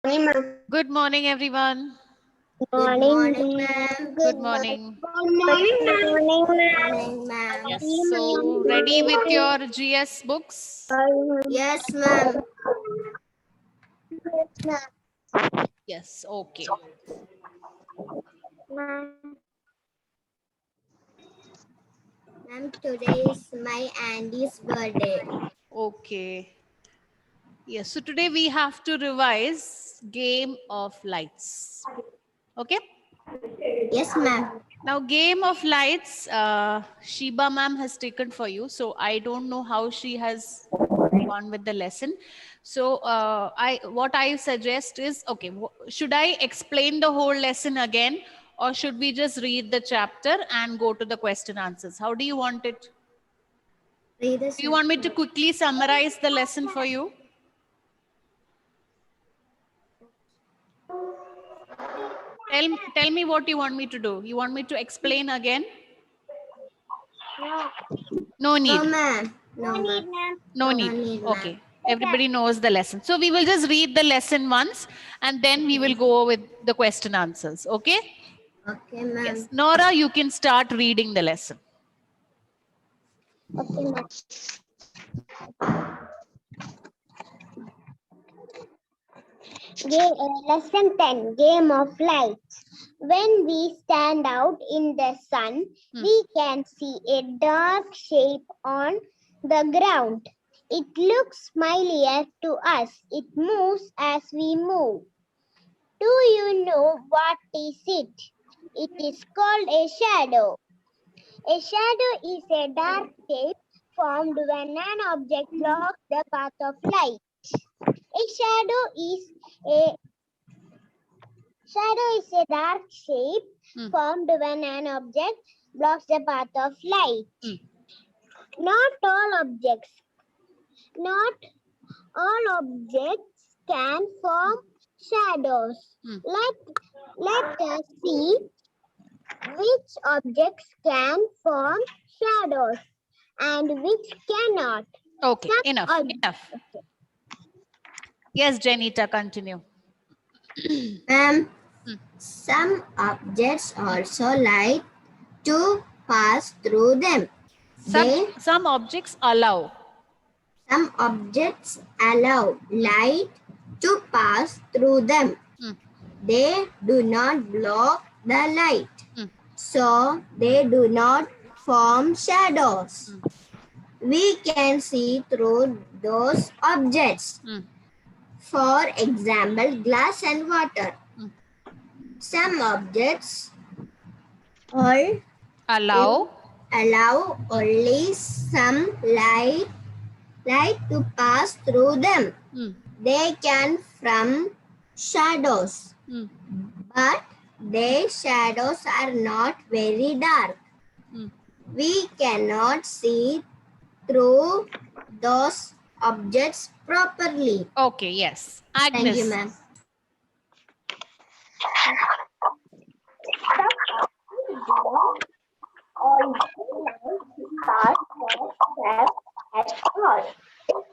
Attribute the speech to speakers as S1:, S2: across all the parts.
S1: Good morning, everyone.
S2: Good morning, ma'am.
S1: Good morning.
S2: Good morning, ma'am.
S1: Yes, so ready with your GS books?
S2: Yes, ma'am.
S1: Yes, okay.
S2: Ma'am, today is my Andy's birthday.
S1: Okay. Yes, so today we have to revise Game of Lights. Okay.
S2: Yes, ma'am.
S1: Now, Game of Lights, Sheba ma'am has taken for you. So I don't know how she has gone with the lesson. So what I suggest is, okay, should I explain the whole lesson again, or should we just read the chapter and go to the question answers? How do you want it?
S2: Read
S1: Do you want me to quickly summarize the lesson for you? Tell me what you want me to do. You want me to explain again? No need.
S2: No, ma'am. No, ma'am.
S1: No need. Okay. Everybody knows the lesson. So we will just read the lesson once and then we will go with the question answers. Okay?
S2: Okay, ma'am.
S1: Yes. Nora, you can start reading the lesson.
S3: Okay, ma'am. Lesson 10, Game of Lights. When we stand out in the sun, we can see a dark shape on the ground. It looks familiar to us. It moves as we move. Do you know what is it? It is called a shadow. A shadow is a dark shape formed when an object blocks the path of light. A shadow is a dark shape formed when an object blocks the path of light. Not all objects can form shadows. Let us see which objects can form shadows and which cannot.
S1: Okay, enough. Yes, Janita, continue.
S2: Some objects also like to pass through them.
S1: Some objects allow.
S2: Some objects allow light to pass through them. They do not block the light. So they do not form shadows. We can see through those objects. For example, glass and water. Some objects allow only some light to pass through them. They can form shadows, but their shadows are not very dark. We cannot see through those objects properly.
S1: Okay, yes. Agnes.
S2: Thank you, ma'am.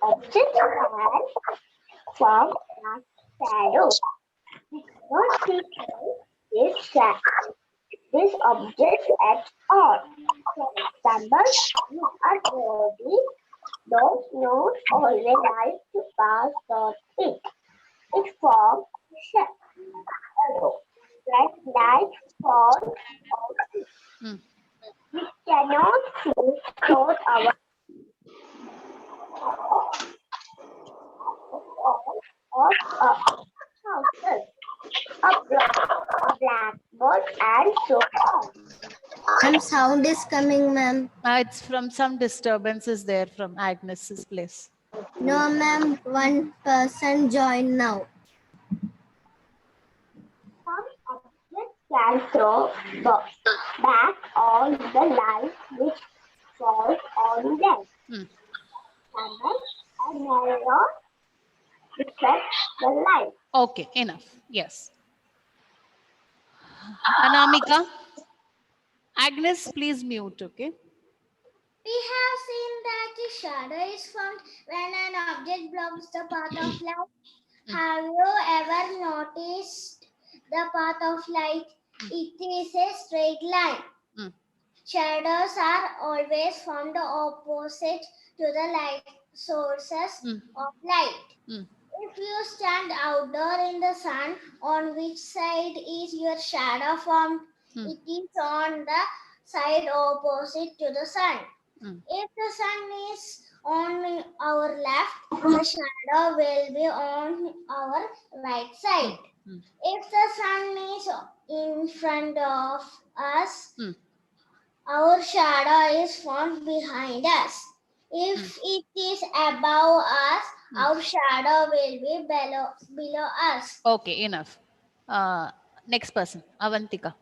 S3: Objects can form dark shadows. Not people this object at all. For example, you are holding those notes only light to pass through it. It forms shadow. Like light falls on it. We cannot see through our houses, a blackboard, and so on.
S2: Some sound is coming, ma'am.
S1: It's from some disturbances there from Agnes's place.
S2: No, ma'am. One person joined now.
S3: Some objects can throw back all the light which falls on them. A mirror reflects the light.
S1: Okay, enough. Yes. Anamika. Agnes, please mute, okay?
S4: We have seen that the shadow is formed when an object blocks the path of light. Have you ever the path of light. It is a straight line.
S1: Mm.
S4: Shadows are always found opposite to the light sources of light.
S1: Mm.
S4: If you stand outdoor in the sun, on which side is your shadow formed? It is on the side opposite to the sun. If the sun is on our left, the shadow will be on our right side. If the sun is in front of us, our shadow is found behind us. If it is above us, our shadow will be below us.
S1: Okay, enough. Next person, Avantika.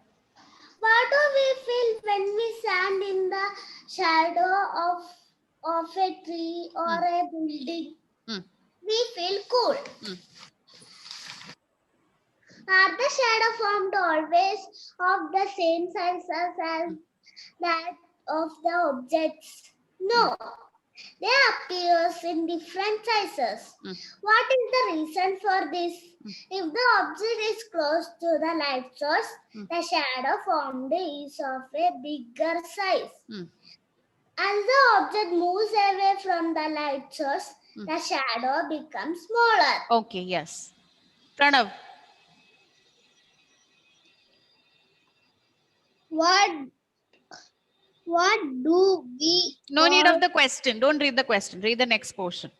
S4: What do we feel when we stand in the shadow of a tree or a building? We feel cool. Are the shadow formed always of the same size as that of the objects? No. They appear in different sizes. What is the reason for this? If the object is close to the light source, the shadow formed is of a bigger size. As the object moves away from the light source, the shadow becomes smaller.
S1: Okay, yes. Pranav.
S3: What do we
S1: No need of the question. Don't read the question. Read the next portion.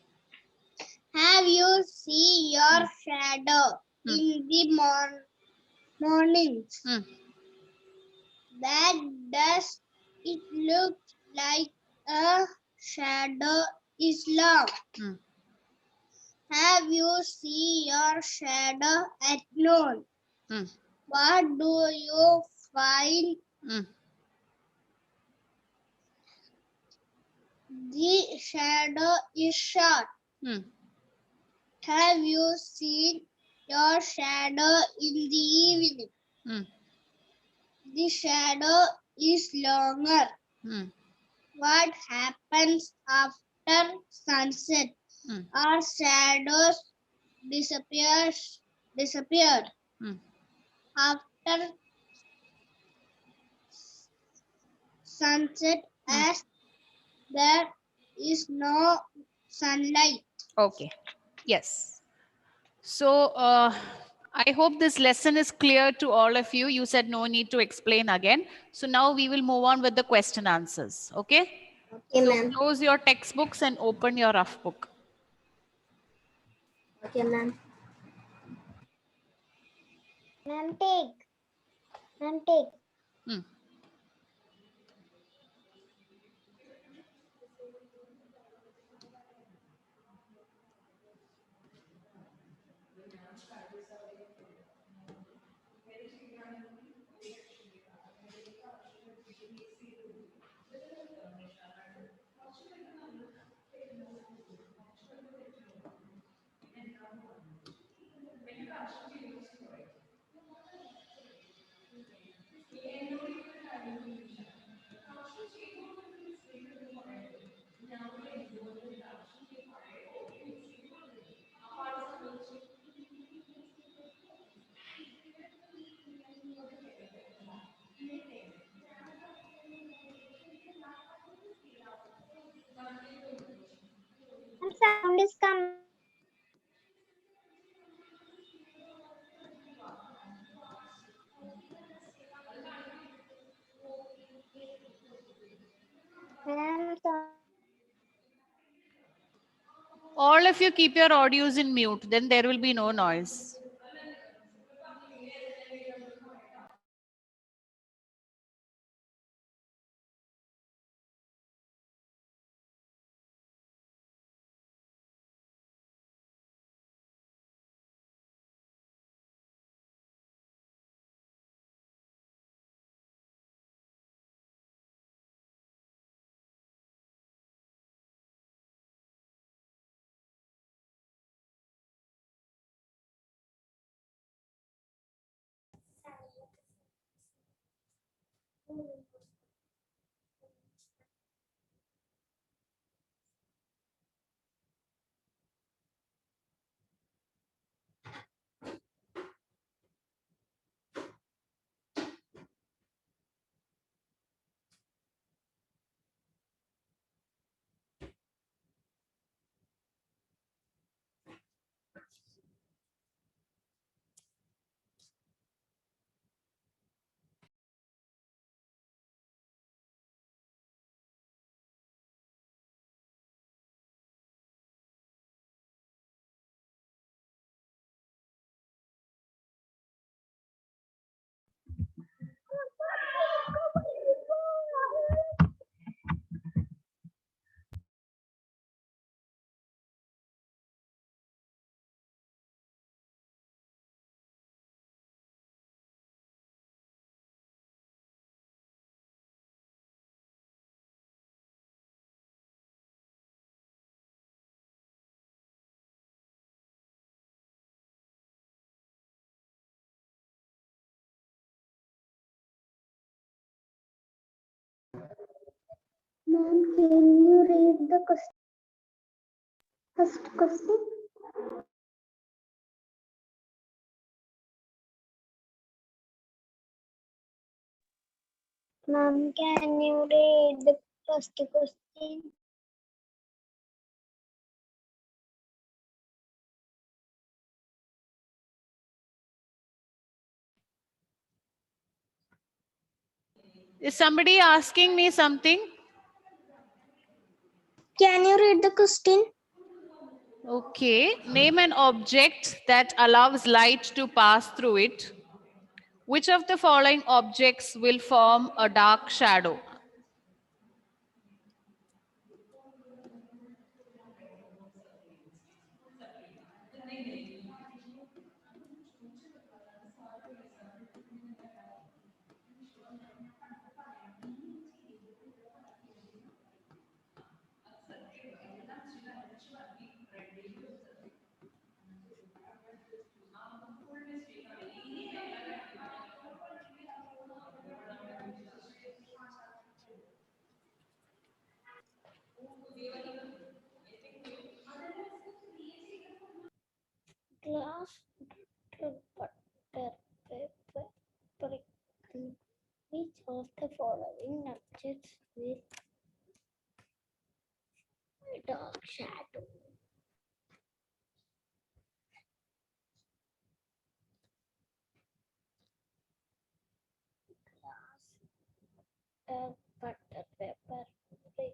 S3: have you seen your shadow in the mornings? That does it look like a shadow is long? Have you seen your shadow at noon? What do you find? The shadow is short. Have you seen your shadow in the evening? The shadow is longer. What happens after sunset? Our shadows disappear. After sunset, as there is no sunlight.
S1: Okay. Yes. So I hope this lesson is clear to all of you. You said no need to explain again. So now we will move on with the question answers. Okay.
S2: Okay,
S1: So
S2: ma'am.
S1: close your textbooks and open your rough book.
S2: Okay, ma'am.
S3: Ma'am, take. Sound is coming. Ma'am,
S1: All of you keep your audios in mute. Then there will be no noise.
S3: Ma'am, can you read the first question? Ma'am, can you read the first question?
S1: Is somebody asking me something?
S3: Can you read the question?
S1: Okay. Name an object that allows light to pass through it. Which of the following objects will form a dark shadow?
S3: Glass, butter, paper, brick. Which of the following objects will dark shadow? Glass, butter, paper, brick.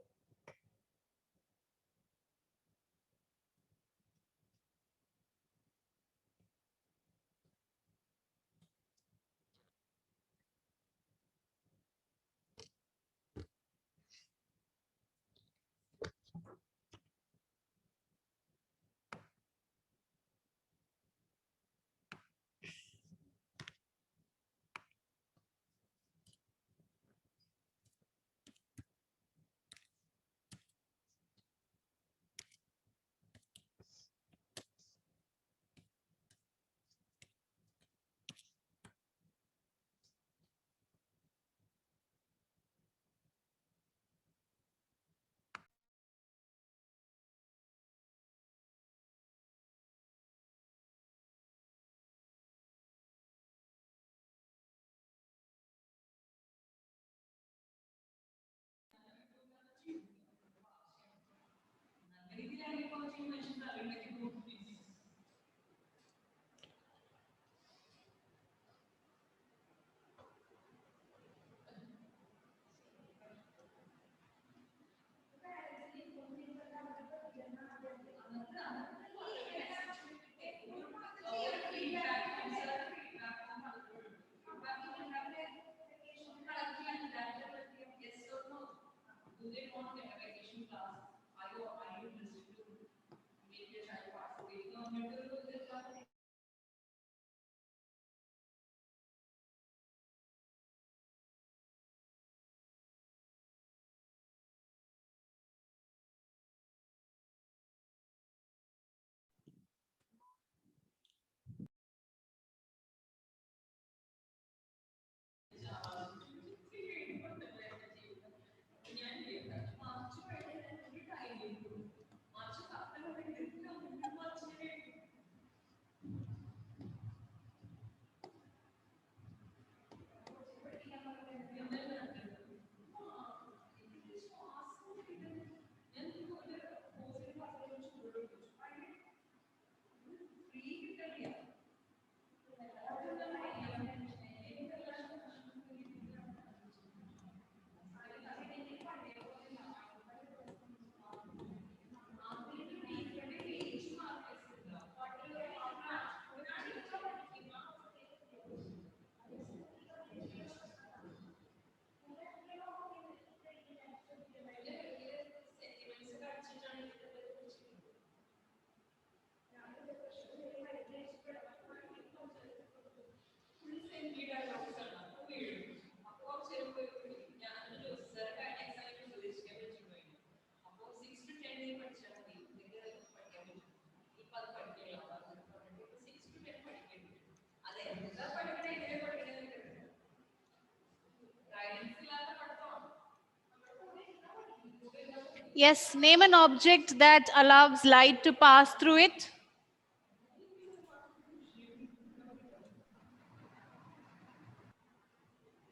S1: Yes, name an object that allows light to pass through it.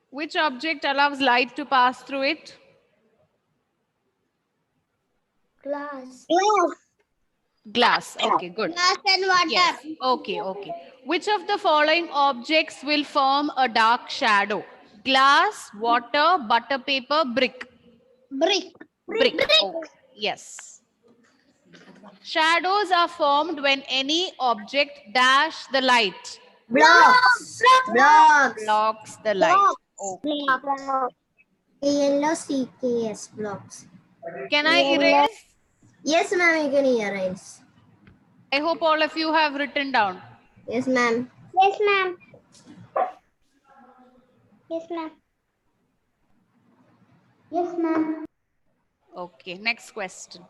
S1: Which object allows light to pass through it?
S4: Glass.
S1: Glass. Okay, good.
S3: Glass and water.
S1: Yes. Okay, okay. Which of the following objects will form a dark shadow? Glass, water, butter paper, brick.
S3: Brick.
S1: Brick. Oh, yes. Shadows are formed when any object dash the light.
S2: Blocks. Blocks.
S1: Blocks the light. Okay.
S2: ALOCKS. Blocks.
S1: Can I
S3: Yellow.
S1: erase?
S2: Yes, ma'am. You can erase.
S1: I hope all of you have written down.
S2: Yes, ma'am.
S3: Yes, ma'am. Yes, ma'am. Yes, ma'am.
S1: Okay, next question.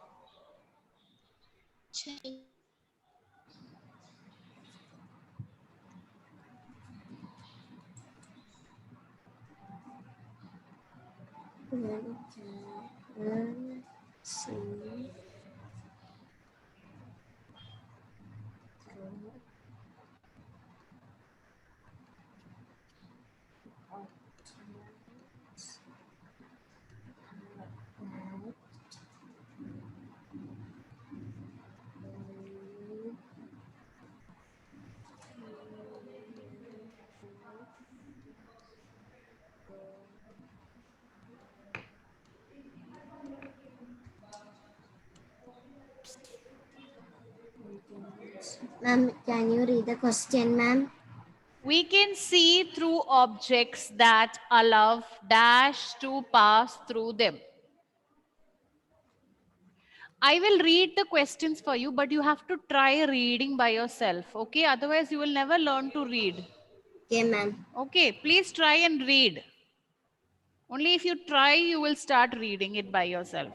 S2: Ma'am, can you read the question, ma'am?
S1: We can see through objects that allow dash to pass through them. I will read the questions for you, but you have to try reading by yourself. Okay, otherwise you will never learn to read.
S2: Okay, ma'am.
S1: Okay, please try and read. Only if you try, you will start reading it by yourself.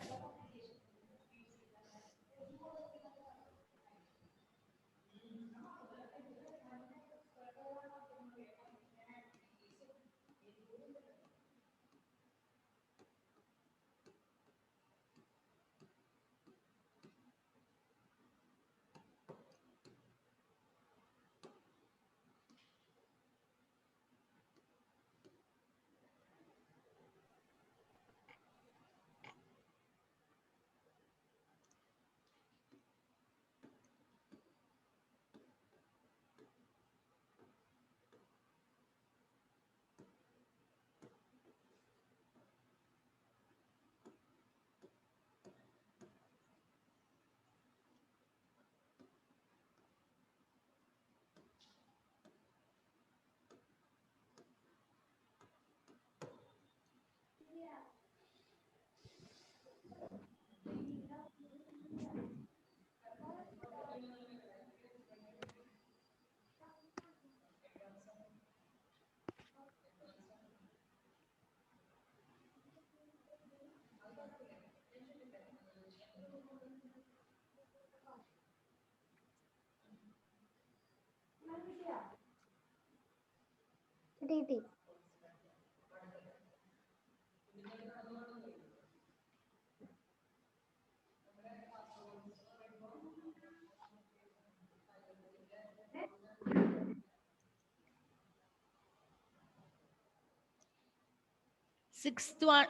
S3: DT.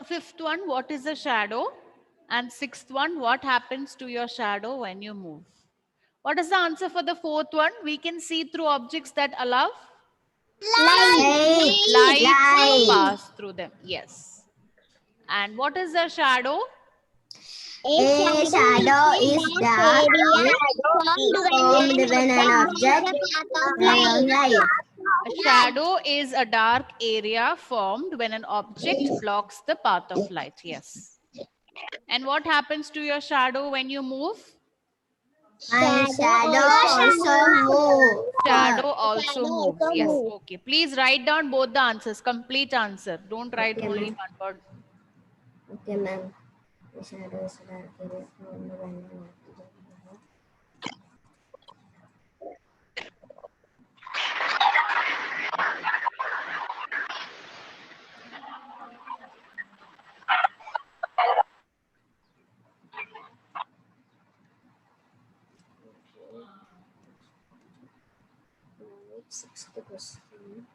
S1: 5th one, what is a shadow? And 6th one, what happens to your shadow when you move? What is the answer for the 4th one? We can see through objects that allow light to pass through them. Yes. And what is a shadow?
S2: A shadow is dark area formed when an object allows light.
S1: A shadow is a dark area formed when an object blocks the path of light. Yes. And what happens to your shadow when you move?
S2: My shadow also move.
S1: Shadow also moves. Yes. Okay. Please write down both the answers. Complete answer. Don't write
S2: Okay,
S1: only
S2: ma'am.
S1: one word.
S2: Okay, ma'am. The shadow is dark area formed when an object. Sixth question.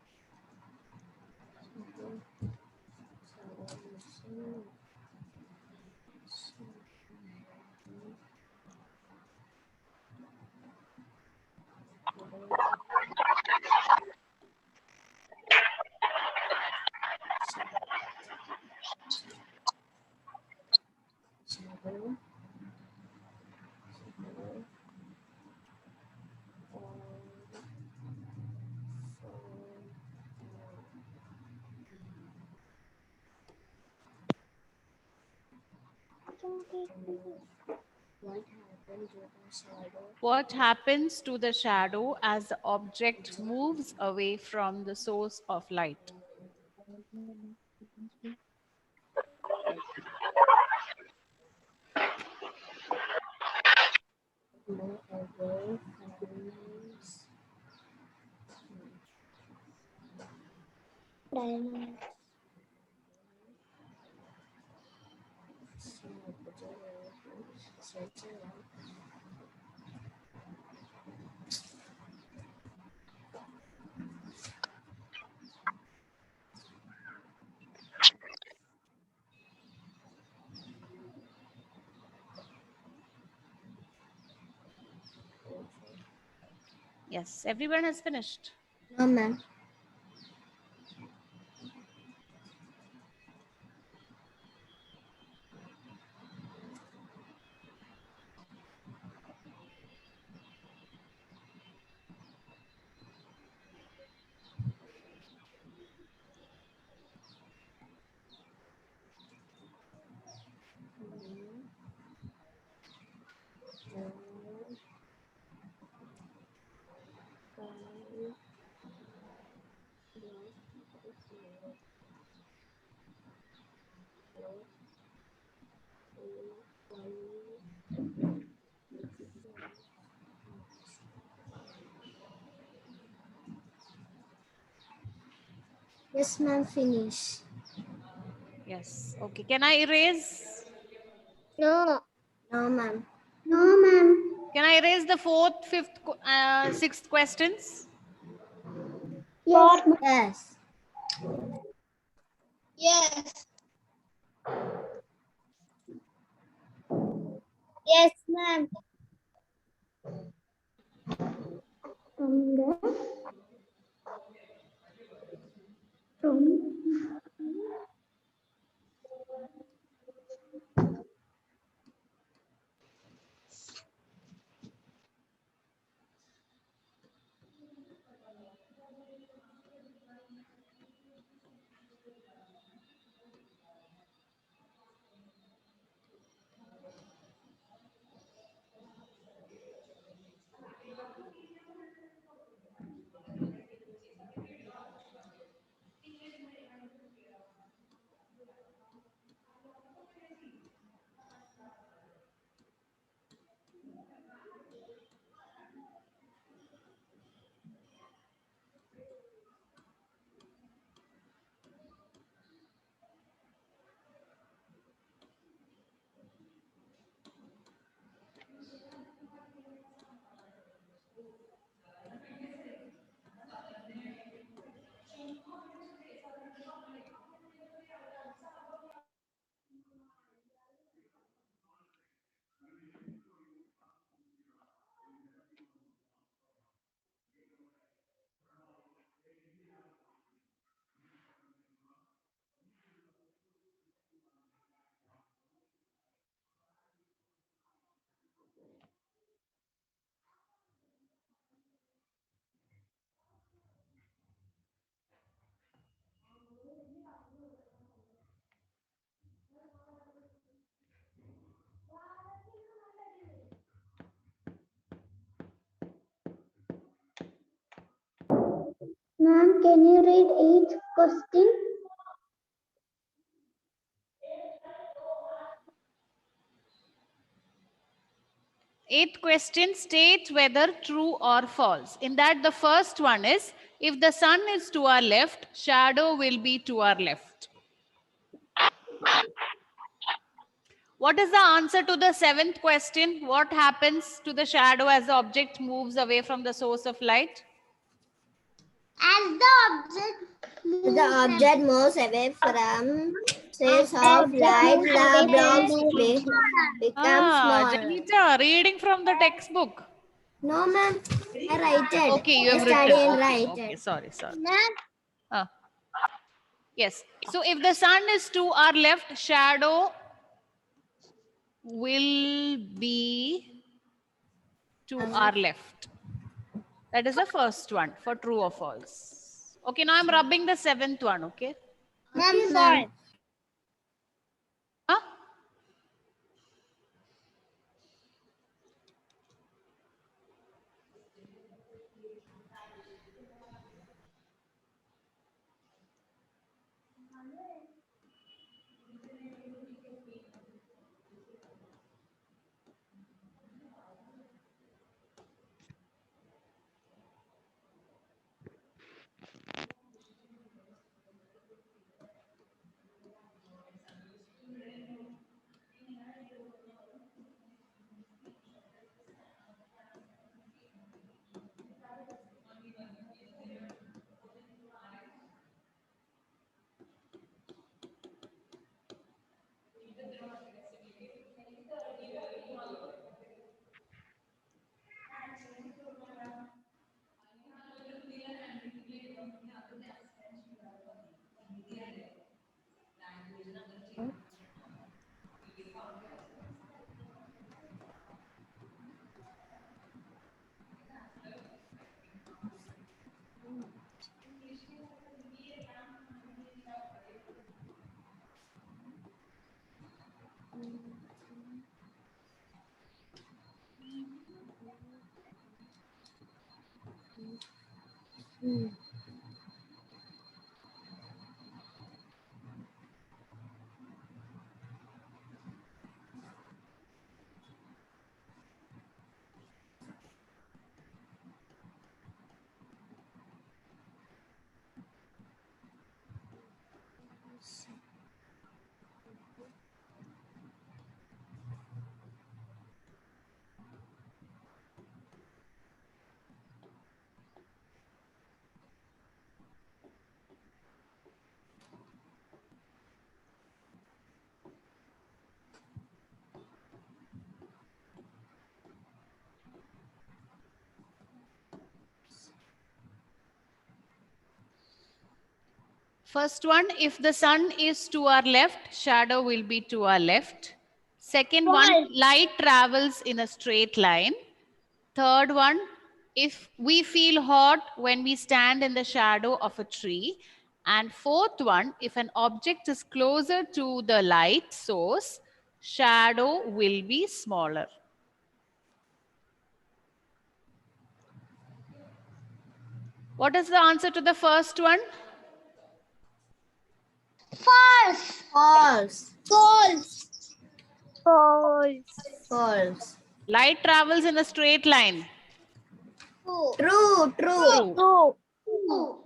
S2: Shadow.
S1: What happens to the shadow as the object moves away from the source of light?
S2: Move away from
S1: Yes, everyone has finished.
S2: No, ma'am. Yes, ma'am. Finish.
S1: Yes. Okay. Can I erase?
S3: No.
S2: No, ma'am.
S3: No, ma'am.
S1: Can I erase the fourth, fifth, sixth questions?
S3: Yes, ma'am.
S2: Yes.
S3: Yes. Yes, ma'am. Ma'am, can you read each question?
S1: Eighth question, state whether true or false. In that, the first one is, if the sun is to our left, shadow will be to our left. What is the answer to the seventh question? What happens to the shadow as the object moves away from the source of light?
S2: The object moves away from source of light, the blocks become small.
S1: Janita, reading from the textbook.
S2: No, ma'am. I write it.
S1: Okay, you
S2: I
S1: have
S2: study
S1: written.
S2: and
S1: Okay,
S2: write
S1: okay,
S2: it.
S1: sorry. Yes. So if the sun is to our left, shadow will be to our left. That is the first one for true or false. Okay, now I'm rubbing the seventh one, okay?
S2: Okay, ma'am.
S1: Huh? First one, if the sun is to our left, shadow will be to our left. Second one, light travels in a straight line. Third one, if we feel hot when we stand in the shadow of a tree. And fourth one, if an object is closer to the light source, shadow will be smaller. What is the answer to the first one?
S3: False.
S2: False.
S3: False. False.
S2: False.
S1: Light travels in a straight line.
S2: True. True.
S1: True.
S3: True.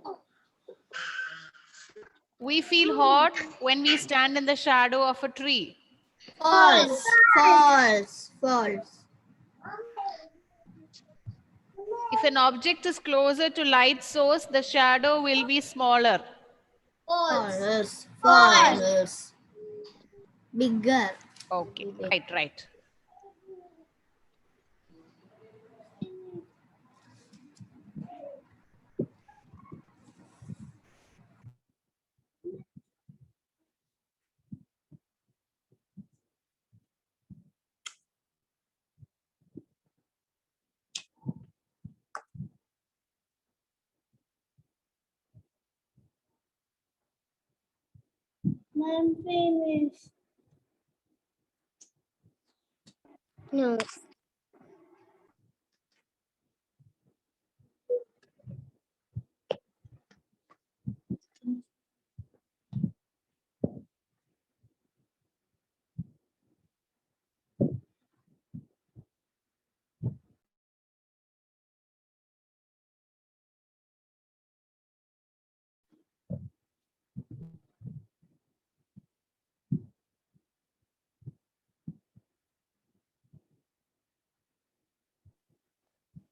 S1: We feel hot when we stand in the shadow of a tree.
S2: False. False. False.
S1: If an object is closer to light source, the shadow will be smaller.
S2: False. False. Bigger.
S1: Okay, right.
S3: I'm finished. No.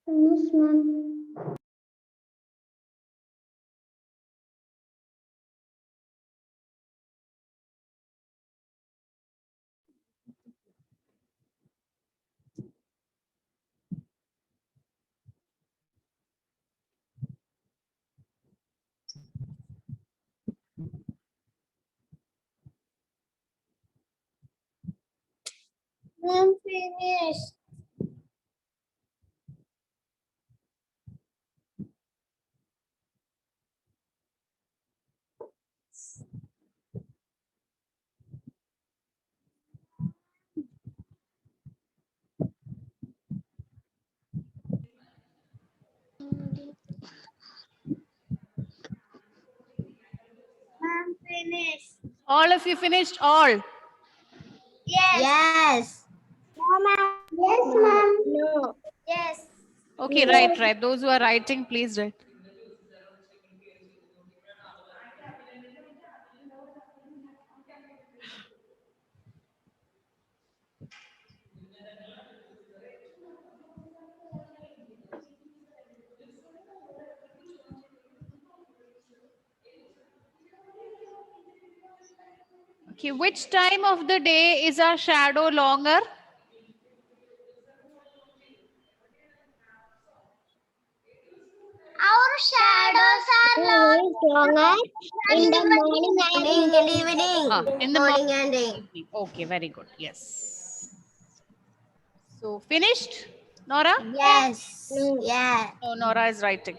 S3: Finish, ma'am.
S1: All of you finished? All?
S2: Yes.
S3: No, ma'am. Yes, ma'am. No.
S4: Yes.
S1: Okay, right. Those who are writing, please write. Okay, which time of the day is our shadow longer?
S4: Our shadows are long
S3: It's longer in the morning and in the
S2: Evening.
S1: In the
S2: Morning and day.
S1: evening. Okay, very good. Yes. So finished, Nora?
S2: Yes.
S3: No.
S2: Yeah.
S1: No, Nora is writing.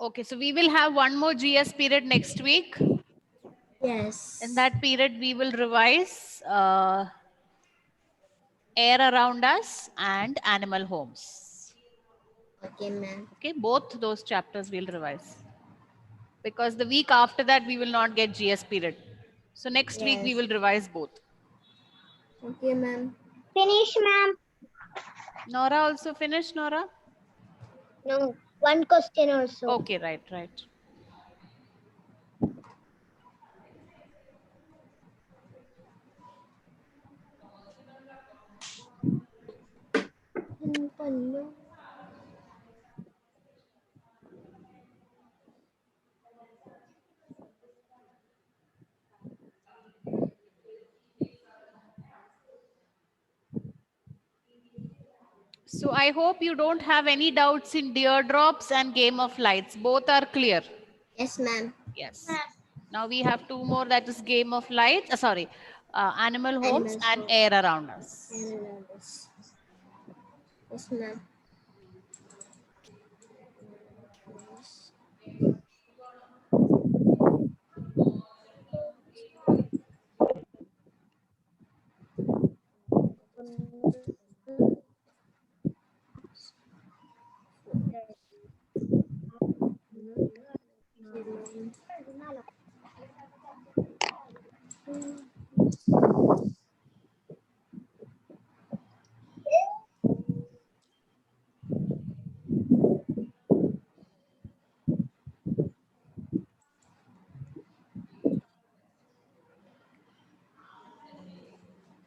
S1: Okay, so we will have one more GS period next week.
S2: Yes.
S1: In that period, we will revise air around us and animal homes.
S2: Okay, ma'am.
S1: Okay, both those chapters we'll revise. Because the week after that, we will not get GS period. So next week, we
S2: Yes.
S1: will revise both.
S2: Okay, ma'am.
S3: Finish, ma'am.
S1: Nora also finished, Nora?
S3: No. One question also.
S1: Okay, right. So I hope you don't have any doubts in Deerdrops and Game of Lights. Both are clear.
S2: Yes, ma'am.
S1: Yes. Now we have two more, that is Game of Lights, Animal Homes
S2: Animals
S1: and
S2: home.
S1: Air Around Us.
S2: Yes, ma'am.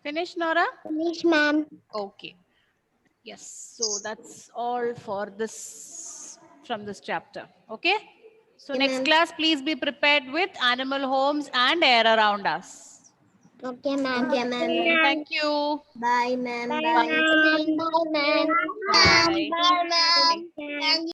S1: Finish, Nora?
S3: Finish, ma'am.
S1: Okay. Yes. So that's all for this from this chapter. Okay. So
S2: Okay,
S1: next
S2: ma'am.
S1: class, please be prepared with Animal Homes and Air Around Us.
S3: Okay, ma'am.
S2: Okay, ma'am.
S1: Thank you.
S2: Bye, ma'am.
S3: Bye,
S2: Bye.
S3: ma'am. Bye, ma'am.
S1: Bye.
S3: Bye, ma'am.